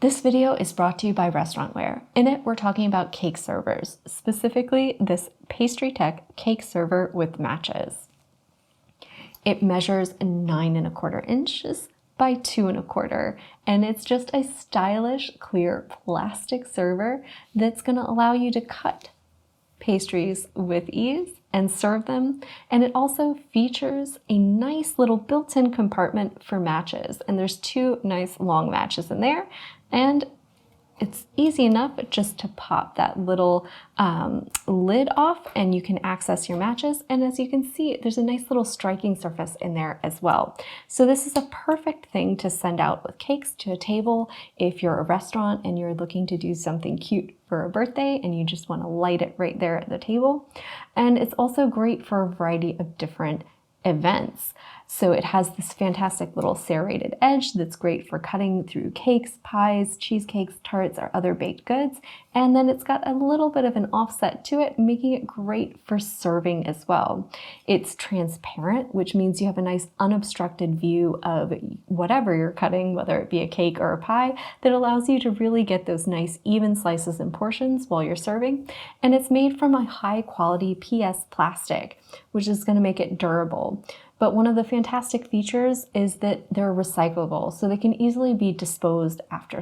This video is brought to you by Restaurantware. In it, we're talking about cake servers, specifically this Pastry Tech cake server with matches. It measures 9¼ inches by 2¼ and it's just a stylish, clear plastic server that's going to allow you to cut pastries with ease and serve them. And it also features a nice little built-in compartment for matches. And there's 2 nice long matches in there. And it's easy enough just to pop that little lid off and you can access your matches. And as you can see, there's a nice little striking surface in there as well. So this is a perfect thing to send out with cakes to a table if you're a restaurant and you're looking to do something cute for a birthday and you just want to light it right there at the table. And it's also great for a variety of different events. So it has this fantastic little serrated edge that's great for cutting through cakes, pies, cheesecakes, tarts, or other baked goods. And then it's got a little bit of an offset to it, making it great for serving as well. It's transparent, which means you have a nice unobstructed view of whatever you're cutting, whether it be a cake or a pie, that allows you to really get those nice even slices and portions while you're serving. And it's made from a high quality PS plastic, which is going to make it durable. But one of the fantastic features is that they're recyclable, so they can easily be disposed after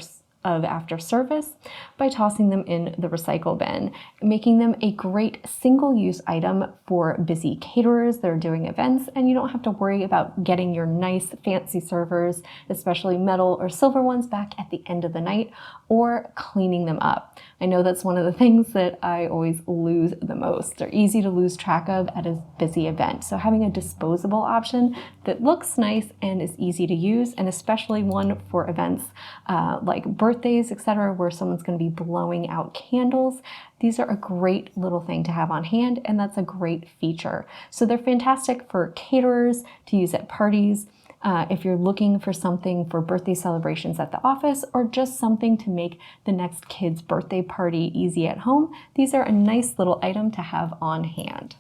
service by tossing them in the recycle bin, making them a great single-use item for busy caterers that are doing events, and you don't have to worry about getting your nice fancy servers, especially metal or silver ones, back at the end of the night or cleaning them up. I know that's one of the things that I always lose the most. They're easy to lose track of at a busy event. So having a disposable option that looks nice and is easy to use, and especially one for events like birthdays, etc., where someone's going to be blowing out candles, these are a great little thing to have on hand, and that's a great feature. So they're fantastic for caterers to use at parties. If you're looking for something for birthday celebrations at the office or just something to make the next kid's birthday party easy at home, these are a nice little item to have on hand.